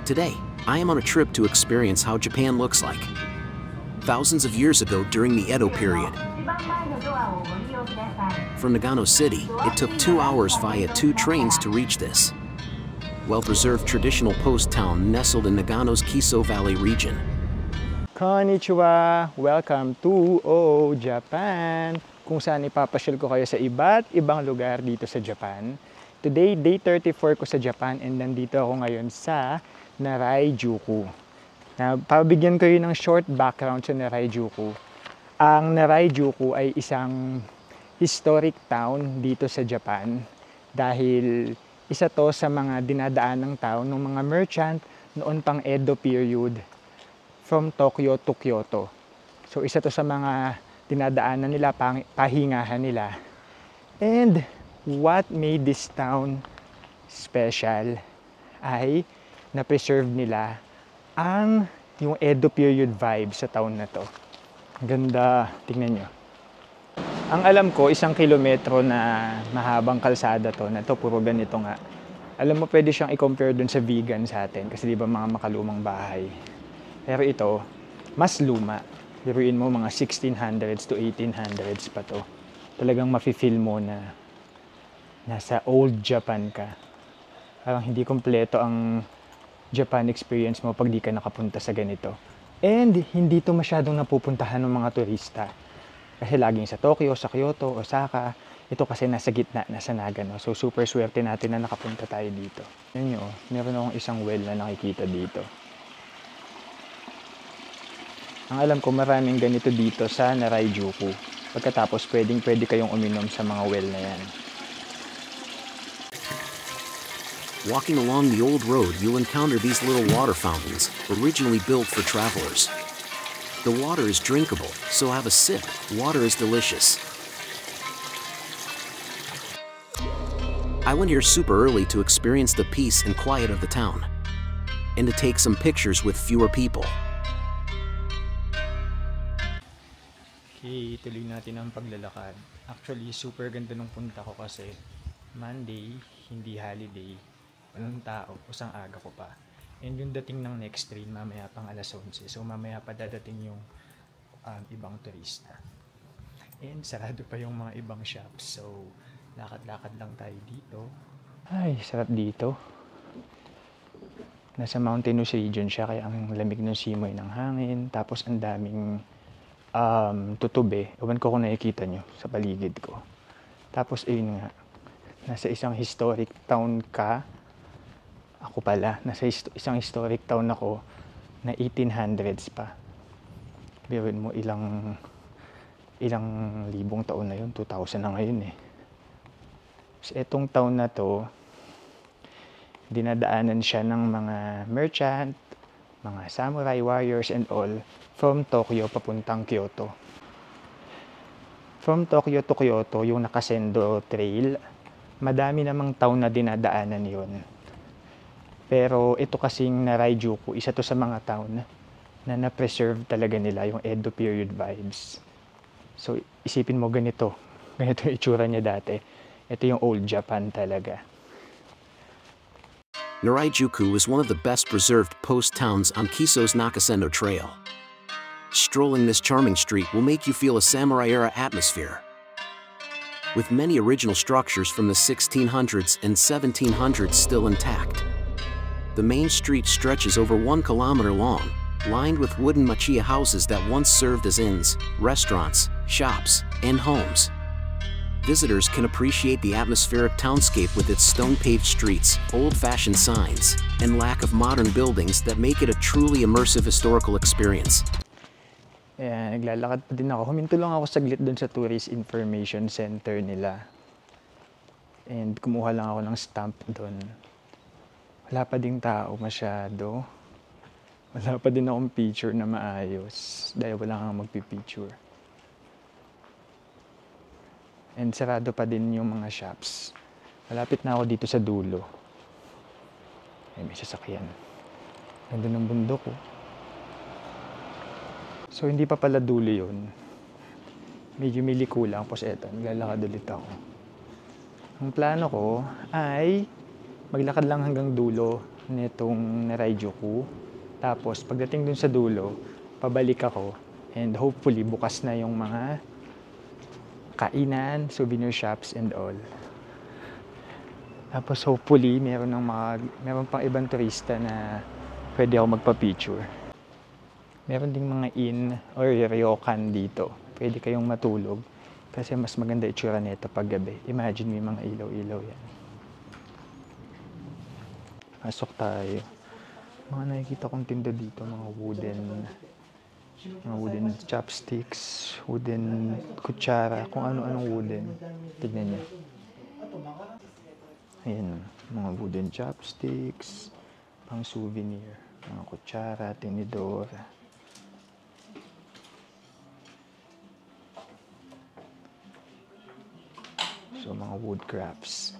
Today, I am on a trip to experience how Japan looks like. Thousands of years ago during the Edo period. From Nagano City, it took 2 hours via 2 trains to reach this well-preserved traditional post town nestled in Nagano's Kiso Valley region. Konnichiwa! Welcome to Japan! Kung saan ipapasyal ko kayo sa iba't ibang lugar dito sa Japan. Today, day 34 ko sa Japan and nandito ako ngayon sa Narayajuku. Pabigyan ko yun ng short background sa Narayajuku. Ang Narayajuku ay isang historic town dito sa Japan dahil isa to sa mga dinadaan ng tao ng mga merchant noon pang Edo period from Tokyo to Kyoto. So isa to sa mga dinadaanan nila, pahingahan nila. And what made this town special ay na-preserve nila yung Edo period vibe sa town na to. Ganda, tingnan nyo. Ang alam ko, 1 kilometro na mahabang kalsada to, na to puro ganito nga. Alam mo, pwede siyang i-compare dun sa vegan sa atin, kasi di ba mga makalumang bahay. Pero ito, mas luma. Biruin mo, mga 1600s to 1800s pa to. Talagang mafe-feel mo na nasa old Japan ka. Parang hindi kompleto ang Japan experience mo pag di ka nakapunta sa ganito. And hindi to masyadong napupuntahan ng mga turista. Kasi laging sa Tokyo, sa Kyoto, Osaka, ito kasi nasa gitna, nasa Nagano. So super swerte natin na nakapunta tayo dito. Yan nyo, meron akong isang well na nakikita dito. Ang alam ko, maraming ganito dito sa Narayajuku. Pagkatapos, pwede kayong uminom sa mga well na yan. Walking along the old road, you'll encounter these little water fountains, originally built for travelers. The water is drinkable, so have a sip. Water is delicious. I went here super early to experience the peace and quiet of the town, and to take some pictures with fewer people. Okay, tuloy natin ang paglalakad. Actually, super ganda nung punta ko kasi Monday, hindi holiday, walang tao, usang aga ko pa. And yung dating ng next train, mamaya pang alas 11. So mamaya pa dadating yung ibang turista. And sarado pa yung mga ibang shops. So lakad-lakad lang tayo dito. Ay, sarap dito. Nasa mountainous region siya, kaya ang lamig ng simoy ng hangin. Tapos ang daming tutubi. Ewan ko kung nakikita nyo sa paligid ko. Tapos ayun nga, nasa isang historic town ka. Ako pala, nasa isang historic town ako na 1800s pa. Biruin mo ilang libong taon na yun, 2000 na ngayon eh. So etong town na to, dinadaanan siya ng mga merchant, mga samurai warriors and all from Tokyo papuntang Kyoto. From Tokyo to Kyoto, yung Nakasendo Trail, madami namang town na dinadaanan yun. Pero ito kasing Narayajuku, isa to sa mga town na na-preserve talaga nila yung Edo period vibes. So isipin mo ganito yung itsura niya dati. Ito yung old Japan talaga. Narayajuku is one of the best preserved post towns on Kiso's Nakasendo Trail. Strolling this charming street will make you feel a samurai-era atmosphere. With many original structures from the 1600s and 1700s still intact. The main street stretches over 1 kilometer long, lined with wooden machiya houses that once served as inns, restaurants, shops, and homes. Visitors can appreciate the atmospheric townscape with its stone-paved streets, old-fashioned signs, and lack of modern buildings that make it a truly immersive historical experience. Naglalakad pa din ako. Huminto lang ako saglit dun sa Tourist Information Center nila. And kumuha lang ako ng stamp dun. Wala pa ding tao masyado. Wala pa din akong picture na maayos dahil wala kang magpipicture. And sarado pa din yung mga shops. Malapit na ako dito sa dulo. May sasakyan. Ganda ng bundok oh. So hindi pa pala dulo yun. Medyo miliko lang. Tapos eto, naglalakad ulit ako. Ang plano ko ay maglakad lang hanggang dulo nitong Narayajuku. Tapos pagdating dun sa dulo, pabalik ako and hopefully bukas na yung mga kainan, souvenir shops and all. Tapos hopefully meron pang ibang turista na pwede ako magpa-picture. Meron ding mga inn or ryokan dito. Pwede kayong matulog kasi mas maganda itsura nito pag gabi. Imagine may mga ilaw-ilaw yan. Pasok tayo. Mga nakikita kong tinda dito, mga wooden chopsticks, wooden kutsara, kung ano-anong wooden. Tignan niyo. Ayan, mga wooden chopsticks, pang souvenir, mga kutsara, tinidor. So, mga wood crafts.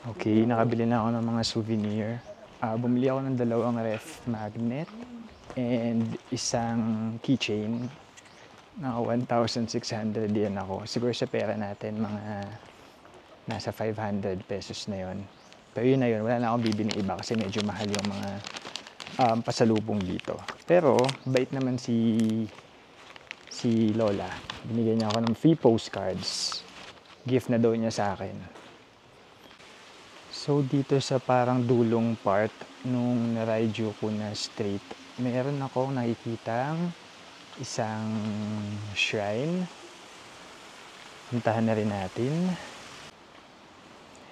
Okay, nakabili na ako ng mga souvenir. Bumili ako ng 2 ref magnet and isang keychain. Naka 1,600 yan ako. Siguro sa pera natin, mga nasa 500 pesos na yon. Pero yun na yun, wala na akong bibili iba kasi medyo mahal yung mga pasalubong dito. Pero, bait naman si Lola. Binigyan niya ako ng free postcards. Gift na daw niya sa akin. So, dito sa parang dulong part nung Narayajuku na street, meron akong nakikitang isang shrine. Puntahan na rin natin.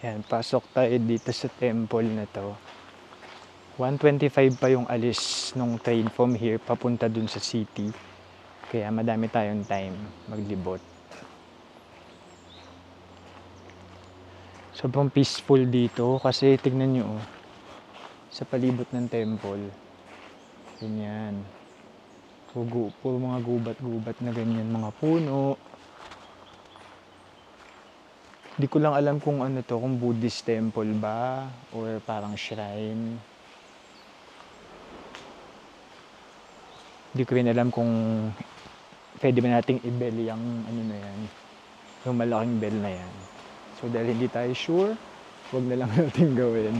Ayan, pasok tayo dito sa temple na to. 1:25 pa yung alis nung train from here papunta dun sa city. Kaya madami tayong time maglibot. Sobrang peaceful dito kasi tignan nyo sa palibot ng temple. Ganyan. Puro mga gubat-gubat na ganyan, mga puno. Hindi ko lang alam kung ano to, kung Buddhist temple ba or parang shrine. Hindi ko rin alam kung pwede ba nating i-bell yung ano na yan, yung malaking bell na yan. So dahil hindi tayo sure, huwag na lang natin gawin.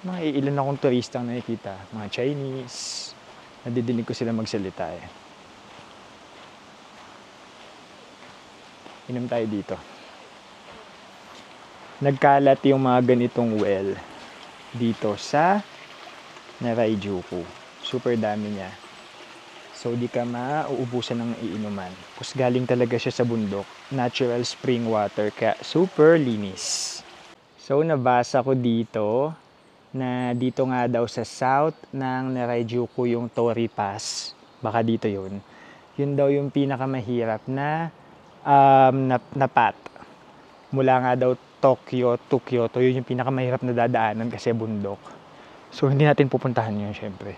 Mga ilan akong turista ang nakikita, mga Chinese, nadidinig ko sila magsalita eh. Inom tayo dito. Nagkalat yung mga ganitong well dito sa Narayajuku. Super dami niya. So, di ka mauubusan ng iinuman. Tapos galing talaga siya sa bundok. Natural spring water, kaya super linis. So, nabasa ko dito na dito nga daw sa south ng Narayajuku yung Tori Pass. Baka dito yun. Yun daw yung pinakamahirap na path. Mula nga daw Tokyo to Kyoto. Yun yung pinakamahirap na dadaanan kasi bundok. So, hindi natin pupuntahan yun, syempre.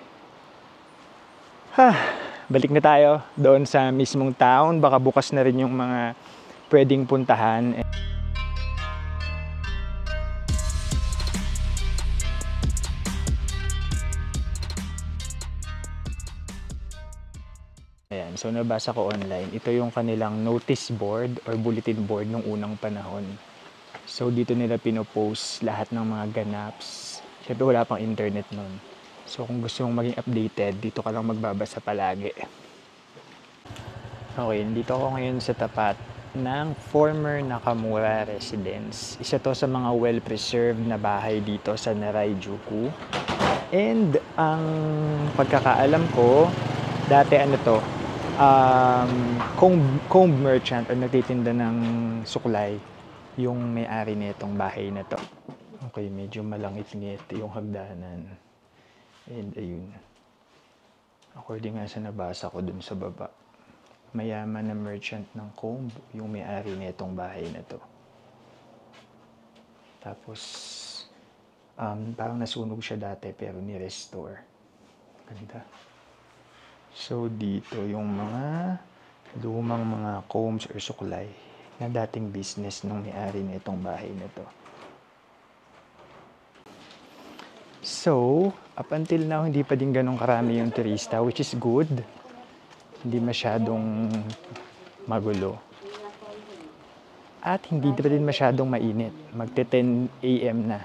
Balik na tayo doon sa mismong town. Baka bukas na rin yung mga pwedeng puntahan. Ayan, so nabasa ko online. Ito yung kanilang notice board or bulletin board nung unang panahon. So dito nila pinopost lahat ng mga ganaps. Siyempre wala pang internet nun. So kung gusto mong maging updated, dito ka lang magbabasa palagi. Okay, dito ako ngayon sa tapat ng former Nakamura residence. Isa to sa mga well-preserved na bahay dito sa Narayajuku. And ang pagkakaalam ko, dati ano to, comb merchant o nagtitinda ng suklay yung may-ari nitong bahay na to. Okay, medyo malangit-ngit yung hagdanan. And ayun, according nga sa nabasa ko dun sa baba, mayaman na merchant ng comb yung may-ari nitong bahay na to. Tapos parang nasunog siya dati pero ni-restore. Ganda. So dito yung mga lumang mga combs or suklay na dating business ng may-ari nitong bahay na to. So, up until now, hindi pa din ganun karami yung turista, which is good. Hindi masyadong magulo. At hindi pa din masyadong mainit. Magte 10 AM na.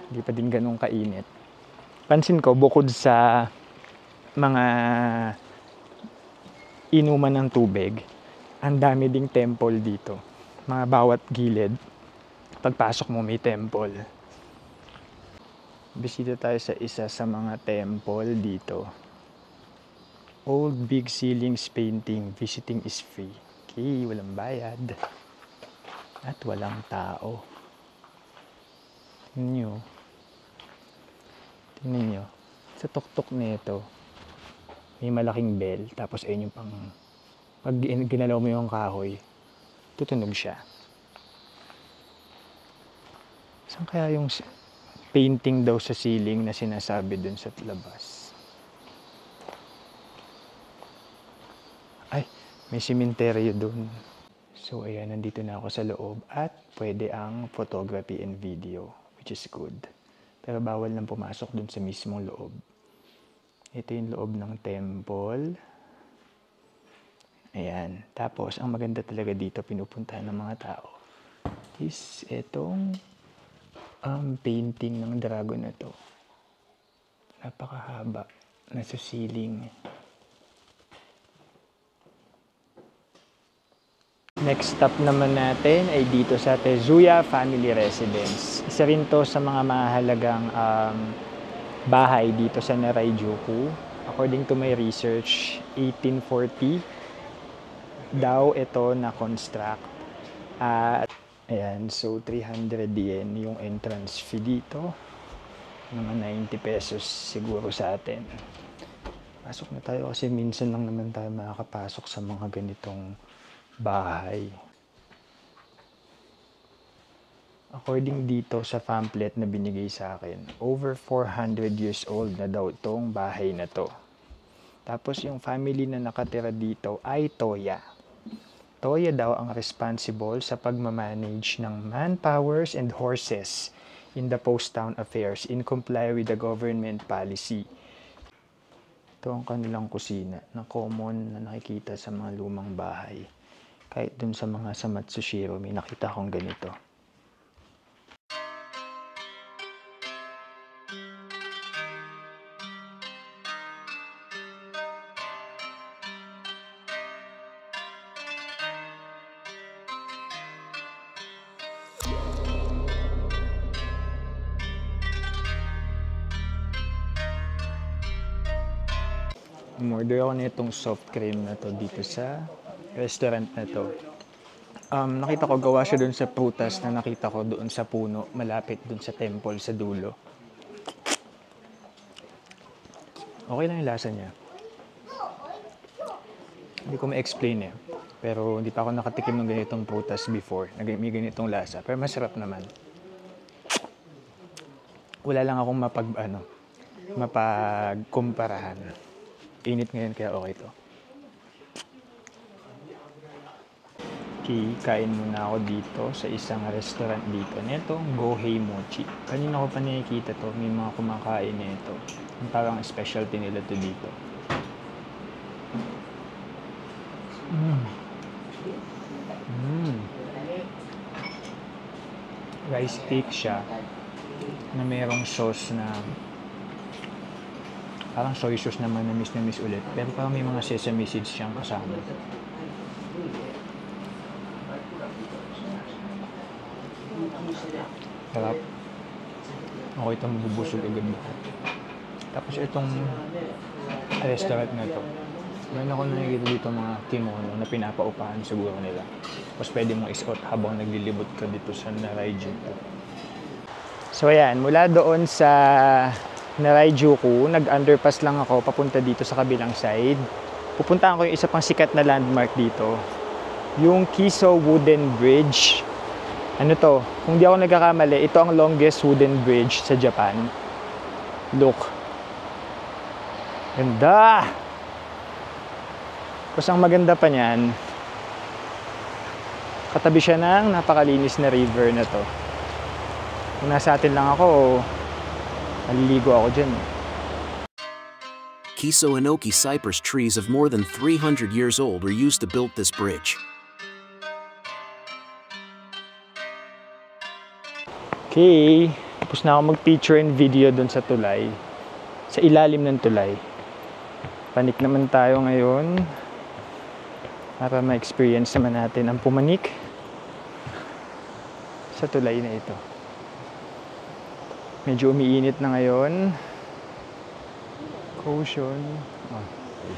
Hindi pa din ganun kainit. Pansin ko, bukod sa mga inuman ng tubig, ang dami ding temple dito. Mga bawat gilid, pagpasok mo may temple. Bisita tayo sa isa sa mga temple dito. Old Big Ceilings Painting. Visiting is free. Okay, walang bayad. At walang tao. Tingnan nyo. Sa tuktok nito, may malaking bell. Tapos ayun yung pag ginalaw mo yung kahoy, tutunog siya. Saan kaya yung painting daw sa ceiling na sinasabi dun sa labas? Ay, may sementeryo dun. So ayan, nandito na ako sa loob at pwede ang photography and video, which is good. Pero bawal lang pumasok dun sa mismong loob. Ito yung loob ng temple. Ayan. Tapos, ang maganda talaga dito, pinupuntahan ng mga tao, is itong painting ng dragon na to. Napakahaba. Nasa ceiling. Next stop naman natin ay dito sa Tezuya Family Residence. Isa rin to sa mga mahalagang bahay dito sa Narayajuku. According to my research, 1840 daw ito na-construct. Ayan, so 300 yen yung entrance fee dito. Mga 90 pesos siguro sa atin. Pasok na tayo kasi minsan lang naman tayo makakapasok sa mga ganitong bahay. According dito sa pamphlet na binigay sa akin, over 400 years old na daw itong bahay na to. Tapos yung family na nakatira dito ay Toya. Toya daw ang responsible sa pagmamanage ng manpowers and horses in the post-town affairs in comply with the government policy. Ito ang kanilang kusina na common na nakikita sa mga lumang bahay. Kahit dun sa mga sa Matsushiro, may nakita akong ganito. Umorder ako nitong soft cream na to dito sa restaurant na to. Nakita ko gawa siya doon sa prutas na nakita ko doon sa puno, malapit doon sa temple sa dulo. Okay lang yung lasa niya. Hindi ko ma-explain pero hindi pa ako nakatikim ng ganitong prutas before. May ganitong lasa, pero masarap naman. Wala lang akong mapagkumparahan. Init ngayon kaya okay to. Okay, kain muna ako dito sa isang restaurant dito. Netong Gohei Mochi. Kanina ko pa nakikita to, may mga kumakain nito. Parang specialty nila to dito. Rice cake siya na mayroong sauce na parang soy sauce naman na miss ulit. Pero parang may mga sesame seeds siyang kasama. Sarap. Okay itong mabubusog agad mo. Tapos itong restaurant na ito, meron ako nakikita dito mga kimono na pinapaupahan siguro nila. Tapos pwede mong isuot habang naglilibot ka dito sa Narayajuku. So ayan, mula doon sa Narayajuku, nag-underpass lang ako papunta dito sa kabilang side. Pupuntahan ko yung isa pang sikat na landmark dito, yung Kiso Wooden Bridge. Ano to? Kung di ako nagkakamali, ito ang longest wooden bridge sa Japan. Look. Ganda! Tapos ang maganda pa niyan, katabi siya ng napakalinis na river na to. Kung nasa atin lang ako, maliligo ako dyan. Kiso Inoki cypress trees of more than 300 years old were used to build this bridge. Okay. Tapos na ako mag-picture and video dun sa tulay. Sa ilalim ng tulay. Panik naman tayo ngayon. Para ma-experience naman natin ang pumanik sa tulay na ito. Medyo umiinit na ngayon. Caution. Oh, okay.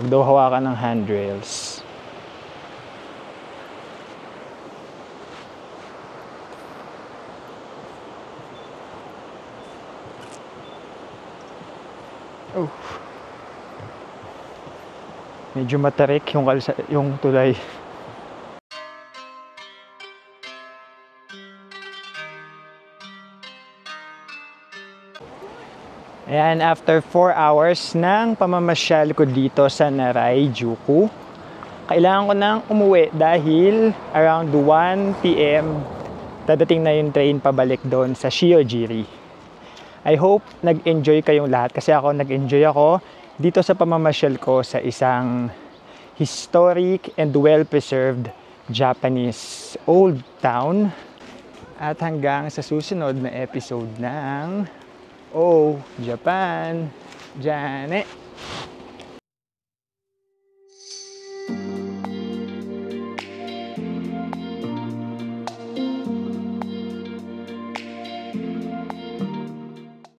Huwag daw hawakan ng handrails. Oh. Medyo matarik yung tulay. Ayan, after 4 hours ng pamamasyal ko dito sa Narayajuku, kailangan ko nang umuwi dahil around 1 PM dadating na yung train pabalik doon sa Shiojiri. I hope nag-enjoy kayong lahat kasi ako nag-enjoy ako dito sa pamamasyal ko sa isang historic and well-preserved Japanese old town. At hanggang sa susunod na episode ng Oh Japan, Jane!